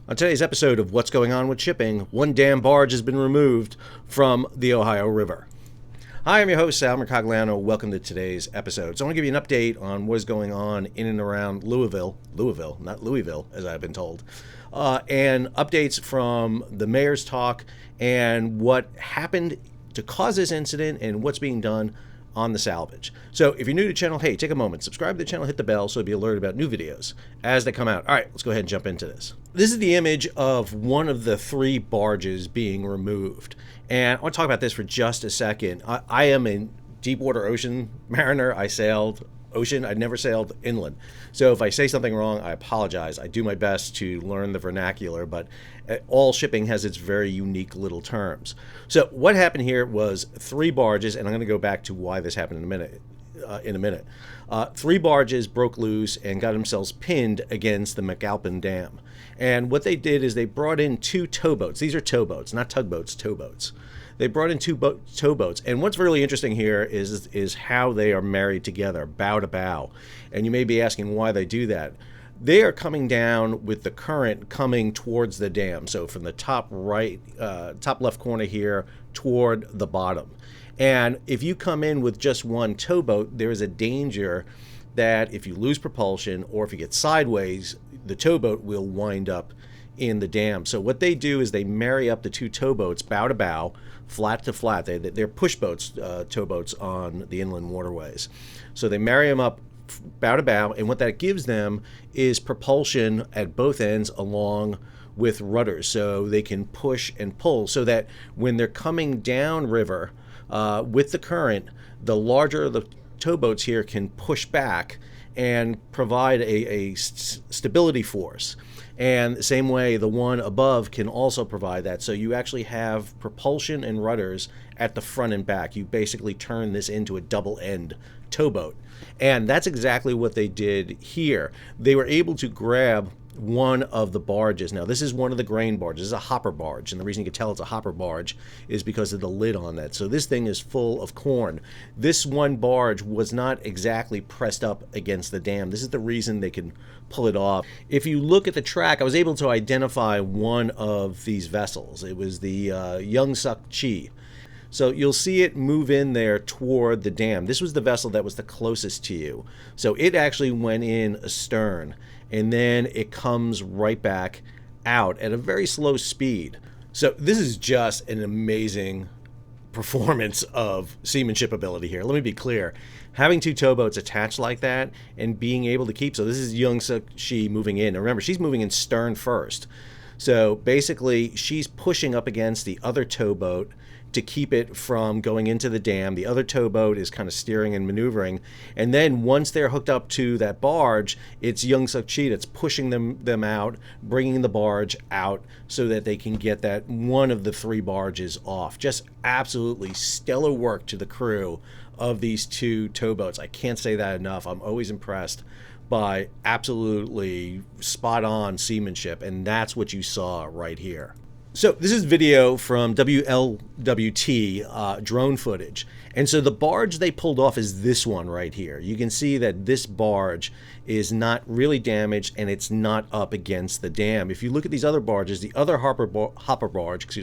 On today's episode of What's Going On with Shipping, one dam barge has been removed from the Ohio River. Hi, I'm your host, Sal Mercogliano. Welcome to today's episode. So I want to give you an update on what is going on in and around Louisville, not Louisville, as I've been told, and updates from the mayor's talk and what happened to cause this incident and what's being done on the salvage. So if you're new to the channel, hey, take a moment, subscribe to the channel, hit the bell so you'll be alerted about new videos as they come out. All right, let's go ahead and jump into this. This is the image of one of the three barges being removed. And I want to talk about this for just a second. I am a deep water ocean mariner. I sailed ocean. I never sailed inland. So if I say something wrong, I apologize. I do my best to learn the vernacular, but all shipping has its very unique little terms. So what happened here was three barges, and I'm going to go back to why this happened in a minute. Three barges broke loose and got themselves pinned against the McAlpine Dam. And what they did is they brought in two towboats. These are towboats, not tugboats, towboats. They brought in two towboats, and what's really interesting here is how they are married together, bow to bow. And you may be asking why they do that. They are coming down with the current coming towards the dam, so from the top left corner here toward the bottom. And if you come in with just one towboat, there is a danger that if you lose propulsion or if you get sideways, the towboat will wind up in the dam. So what they do is they marry up the two towboats bow to bow, flat to flat. They're push boats, towboats on the inland waterways. So they marry them up bow to bow, and what that gives them is propulsion at both ends along with rudders, so they can push and pull, so that when they're coming down river with the current, the larger the towboats here can push back and provide a stability force. And the same way, the one above can also provide that. So you actually have propulsion and rudders at the front and back. You basically turn this into a double-end towboat. And that's exactly what they did here. They were able to grab one of the barges. Now, this is one of the grain barges. This is a hopper barge, and the reason you can tell it's a hopper barge is because of the lid on that. So this thing is full of corn. This one barge was not exactly pressed up against the dam. This is the reason they can pull it off. If you look at the track, I was able to identify one of these vessels. It was the Chi. So you'll see it move in there toward the dam. This was the vessel that was the closest to you. So it actually went in astern, and then it comes right back out at a very slow speed. So this is just an amazing performance of seamanship ability here. Let me be clear. Having two towboats attached like that and being able to keep, so this is Chi moving in. Now remember, she's moving in stern first. So basically, she's pushing up against the other towboat to keep it from going into the dam. The other towboat is kind of steering and maneuvering. And then once they're hooked up to that barge, it's Chi that's pushing them out, bringing the barge out so that they can get that one of the three barges off. Just absolutely stellar work to the crew of these two towboats. I can't say that enough. I'm always impressed by absolutely spot-on seamanship, and that's what you saw right here. So this is video from WLWT drone footage. And so the barge they pulled off is this one right here. You can see that this barge is not really damaged and it's not up against the dam. If you look at these other barges, the other hopper barge,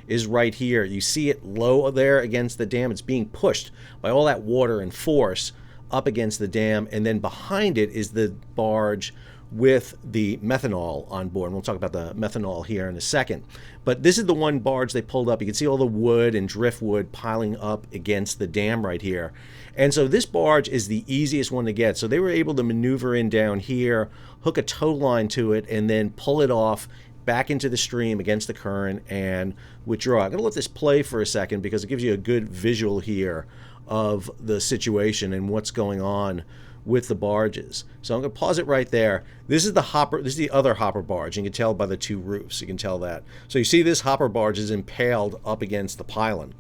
is right here. You see it low there against the dam. It's being pushed by all that water and force up against the dam. And then behind it is the barge with the methanol on board. And we'll talk about the methanol here in a second. But this is the one barge they pulled up. You can see all the wood and driftwood piling up against the dam right here. And so this barge is the easiest one to get. So they were able to maneuver in down here, hook a tow line to it, and then pull it off back into the stream against the current and withdraw. I'm going to let this play for a second because it gives you a good visual here of the situation and what's going on with the barges. So I'm going to pause it right there. This is the other hopper barge. You can tell by the two roofs. You can tell that. So you see this hopper barge is impaled up against the pylon,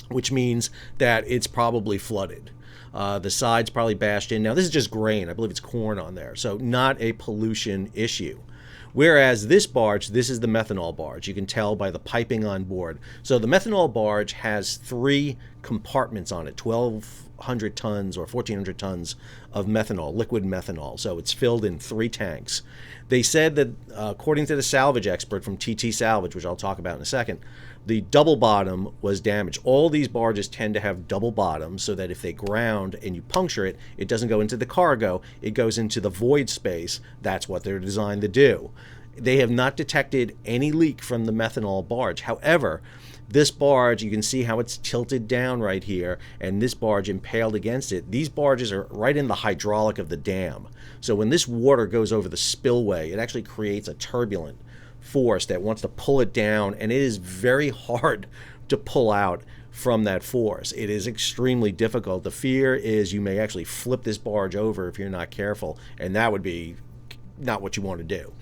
which means that it's probably flooded. The side's probably bashed in. Now this is just grain. I believe it's corn on there. So not a pollution issue. Whereas this barge, this is the methanol barge. You can tell by the piping on board. So the methanol barge has 3 compartments on it, 12 1,200 tons or 1,400 tons of methanol, liquid methanol. So it's filled in 3 tanks. They said that, according to the salvage expert from TT Salvage, which I'll talk about in a second, the double bottom was damaged. All these barges tend to have double bottoms so that if they ground and you puncture it, it doesn't go into the cargo, it goes into the void space. That's what they're designed to do. They have not detected any leak from the methanol barge. However, this barge, you can see how it's tilted down right here, and this barge impaled against it. These barges are right in the hydraulic of the dam. So when this water goes over the spillway, it actually creates a turbulent force that wants to pull it down, and it is very hard to pull out from that force. It is extremely difficult. The fear is you may actually flip this barge over if you're not careful, and that would be not what you want to do.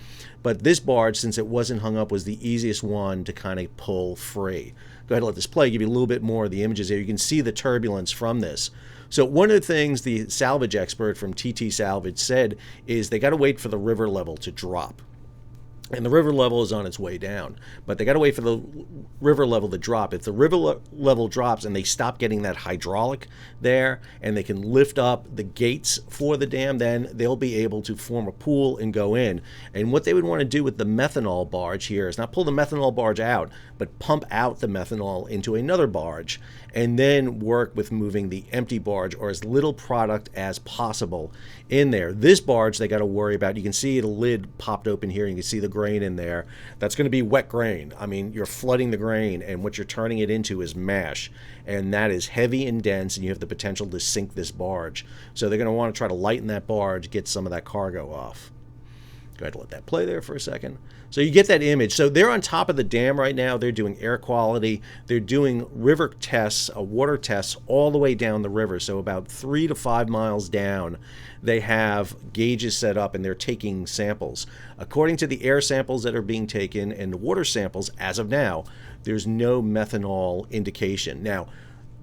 But this barge, since it wasn't hung up, was the easiest one to kind of pull free. Go ahead and let this play, give you a little bit more of the images here. You can see the turbulence from this. So one of the things the salvage expert from TT Salvage said is they got to wait for the river level to drop. And the river level is on its way down, but they got to wait for the river level to drop. If the river level drops and they stop getting that hydraulic there and they can lift up the gates for the dam, then they'll be able to form a pool and go in. And what they would want to do with the methanol barge here is not pull the methanol barge out, but pump out the methanol into another barge and then work with moving the empty barge or as little product as possible in there. This barge they got to worry about. You can see the lid popped open here. You can see the grain in there. That's going to be wet grain. I mean, you're flooding the grain, and what you're turning it into is mash, and that is heavy and dense, and you have the potential to sink this barge. So they're going to want to try to lighten that barge, get some of that cargo off. Go ahead and let that play there for a second. So you get that image. So they're on top of the dam right now. They're doing air quality. They're doing river tests, water tests all the way down the river. So about 3 to 5 miles down, they have gauges set up and they're taking samples. According to the air samples that are being taken and the water samples, as of now, there's no methanol indication. Now,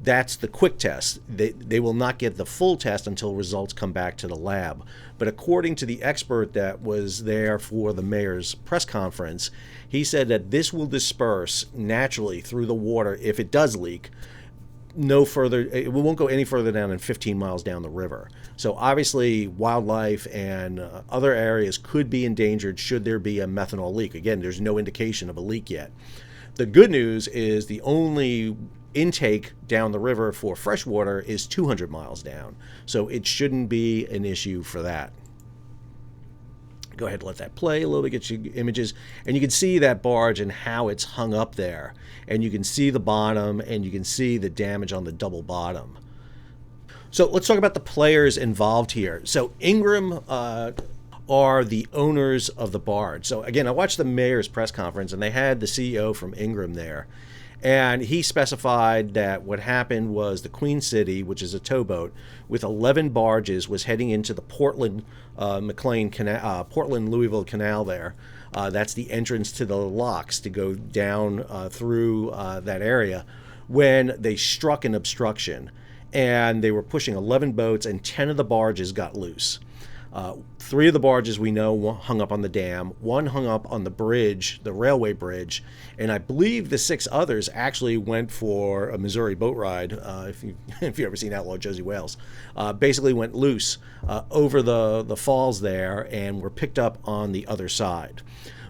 that's the quick test. They will not get the full test until results come back to the lab. But according to the expert that was there for the mayor's press conference, he said that this will disperse naturally through the water if it does leak. No further, it won't go any further down than 15 miles down the river. So obviously wildlife and other areas could be endangered should there be a methanol leak. Again, there's no indication of a leak yet. The good news is the only intake down the river for fresh water is 200 miles down. So it shouldn't be an issue for that. Go ahead and let that play a little bit, get you images. And you can see that barge and how it's hung up there. And you can see the bottom and you can see the damage on the double bottom. So let's talk about the players involved here. So Ingram are the owners of the barge. So again, I watched the mayor's press conference and they had the CEO from Ingram there. And he specified that what happened was the Queen City, which is a towboat, with 11 barges, was heading into the Portland Louisville Canal there. That's the entrance to the locks to go down through that area, when they struck an obstruction. And they were pushing 11 boats, and 10 of the barges got loose. 3 of the barges we know hung up on the dam, 1 hung up on the bridge, the railway bridge, and I believe the 6 others actually went for a Missouri boat ride, if you've ever seen Outlaw Josie Wales. Basically went loose over the falls there and were picked up on the other side.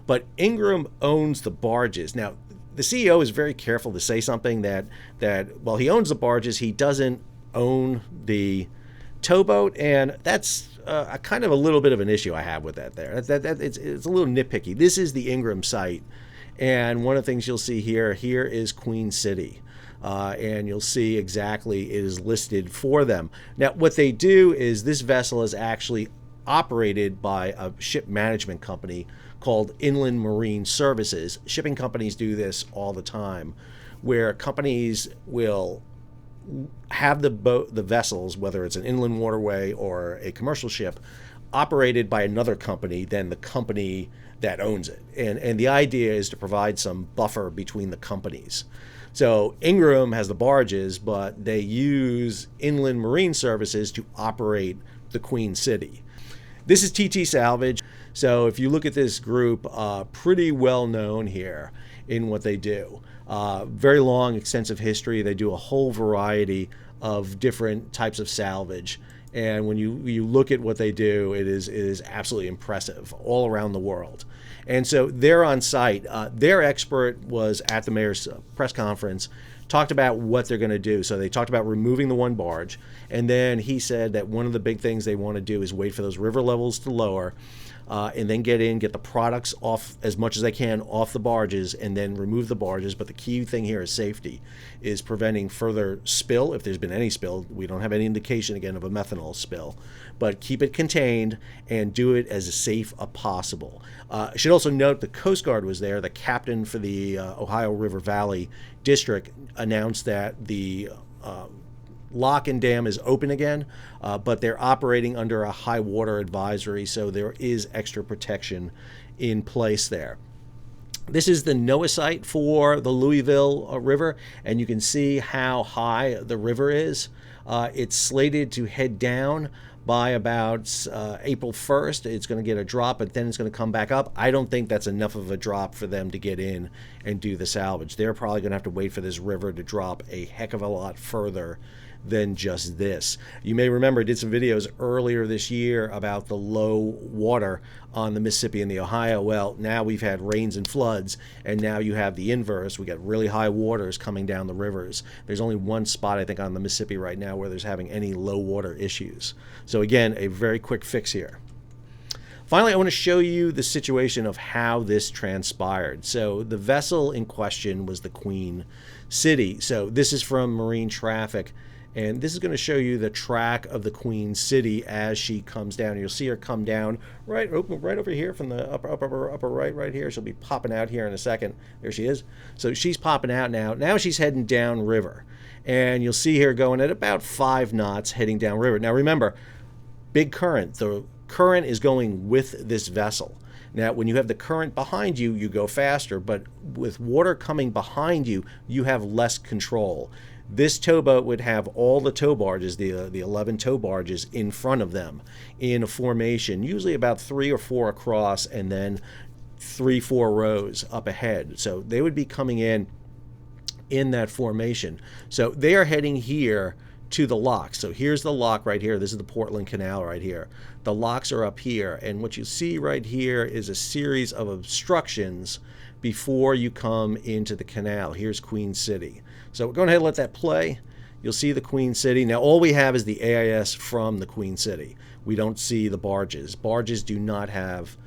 But Ingram owns the barges. Now, the CEO is very careful to say something that while he owns the barges, he doesn't own the towboat, and that's a kind of a little bit of an issue I have with that there. It's a little nitpicky. This is the Ingram site, and one of the things you'll see here is Queen City, and you'll see exactly it is listed for them. Now, what they do is this vessel is actually operated by a ship management company called Inland Marine Services. Shipping companies do this all the time, where companies will have the vessels, whether it's an inland waterway or a commercial ship, operated by another company than the company that owns it. And the idea is to provide some buffer between the companies. So Ingram has the barges, but they use Inland Marine Services to operate the Queen City. This is TT Salvage. So if you look at this group, pretty well known here in what they do. Very long, extensive history. They do a whole variety of different types of salvage. And when you look at what they do, it is absolutely impressive all around the world. And so they're on site. Their expert was at the mayor's press conference, talked about what they're going to do. So they talked about removing the one barge. And then he said that one of the big things they want to do is wait for those river levels to lower, and then get the products off as much as they can off the barges, and then remove the barges. But the key thing here is safety, is preventing further spill. If there's been any spill, we don't have any indication again of a methanol spill, but keep it contained and do it as safe as possible. I should also note the Coast Guard was there. The captain for the Ohio River Valley District announced that the lock and dam is open again, but they're operating under a high water advisory, so there is extra protection in place there. This is the NOAA site for the Louisville River, and you can see how high the river is. It's slated to head down by about April 1st. It's going to get a drop, but then it's going to come back up. I don't think that's enough of a drop for them to get in and do the salvage. They're probably going to have to wait for this river to drop a heck of a lot further than just this. You may remember I did some videos earlier this year about the low water on the Mississippi and the Ohio. Well, now we've had rains and floods, and now you have the inverse. We got really high waters coming down the rivers. There's only one spot, I think, on the Mississippi right now where there's having any low water issues. So again, a very quick fix here. Finally, I want to show you the situation of how this transpired. So the vessel in question was the Queen City. So this is from Marine Traffic, and this is going to show you the track of the Queen City as she comes down. You'll see her come down right over here from the upper right here. She'll be popping out here in a second. There she is. So she's popping out now. Now she's heading down river, and you'll see her going at about 5 knots heading down river. Now remember, big current. The current is going with this vessel. Now, when you have the current behind you, you go faster, but with water coming behind you, you have less control. This towboat would have all the tow barges, the 11 tow barges, in front of them in a formation, usually about 3 or 4 across, and then 3-4 rows up ahead. So they would be coming in that formation. So they are heading here to the locks. So here's the lock right here. This is the Portland Canal right here. The locks are up here, and what you see right here is a series of obstructions before you come into the canal. Here's Queen City. So we're going ahead and let that play. You'll see the Queen City. Now all we have is the AIS from the Queen City. We don't see the barges. Barges do not have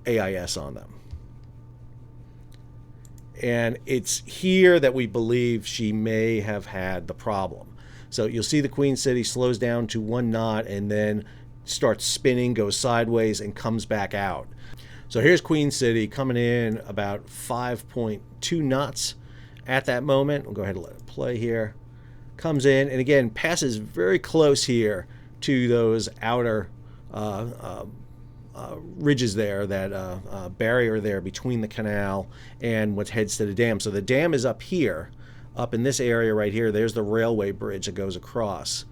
AIS on them. And it's here that we believe she may have had the problem. So you'll see the Queen City slows down to 1 knot and then starts spinning, goes sideways, and comes back out. So here's Queen City coming in about 5.2 knots at that moment. We'll go ahead and let it play here. Comes in, and again, passes very close here to those outer ridges there, that barrier there between the canal and what heads to the dam. So the dam is up here, up in this area right here. There's the railway bridge that goes across.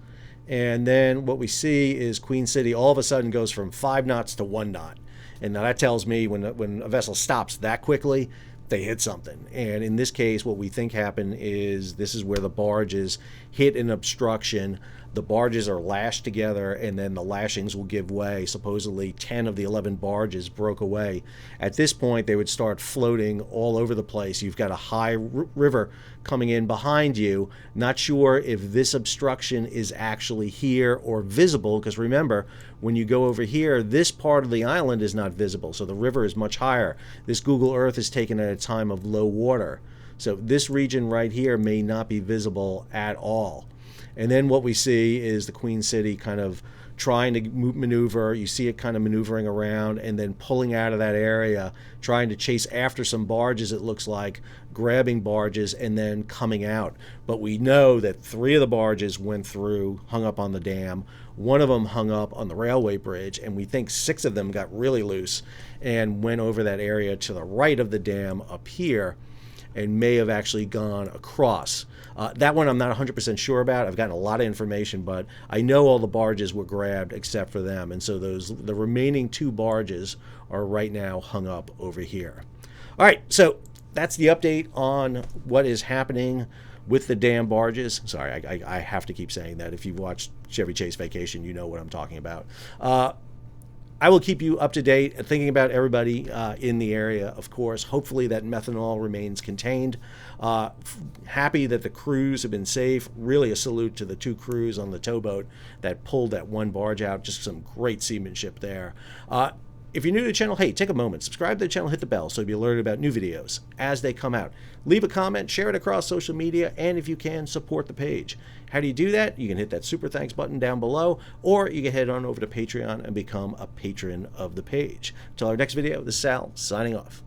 And then what we see is Queen City all of a sudden goes from 5 knots to 1 knot. And now that tells me when a vessel stops that quickly, they hit something. And in this case, what we think happened is this is where the barges hit an obstruction. The barges are lashed together, and then the lashings will give way. Supposedly 10 of the 11 barges broke away. At this point, they would start floating all over the place. You've got a high river coming in behind you. Not sure if this obstruction is actually here or visible, because remember, when you go over here, this part of the island is not visible, so the river is much higher. This Google Earth is taken at a time of low water. So this region right here may not be visible at all. And then what we see is the Queen City kind of trying to maneuver. You see it kind of maneuvering around and then pulling out of that area, trying to chase after some barges, it looks like, grabbing barges and then coming out. But we know that 3 of the barges went through, hung up on the dam. 1 of them hung up on the railway bridge, and we think 6 of them got really loose and went over that area to the right of the dam up here and may have actually gone across. That one I'm not 100% sure about. I've gotten a lot of information, but I know all the barges were grabbed except for them. And so the remaining 2 barges are right now hung up over here. All right, so that's the update on what is happening with the Dam Barges. Sorry, I have to keep saying that. If you've watched Chevy Chase Vacation, you know what I'm talking about. I will keep you up to date, thinking about everybody in the area, of course. Hopefully that methanol remains contained. Happy that the crews have been safe. Really a salute to the 2 crews on the towboat that pulled that one barge out. Just some great seamanship there. If you're new to the channel, hey, take a moment, subscribe to the channel, hit the bell so you'll be alerted about new videos as they come out. Leave a comment, share it across social media, and if you can, support the page. How do you do that? You can hit that super thanks button down below, or you can head on over to Patreon and become a patron of the page. Until our next video, this is Sal, signing off.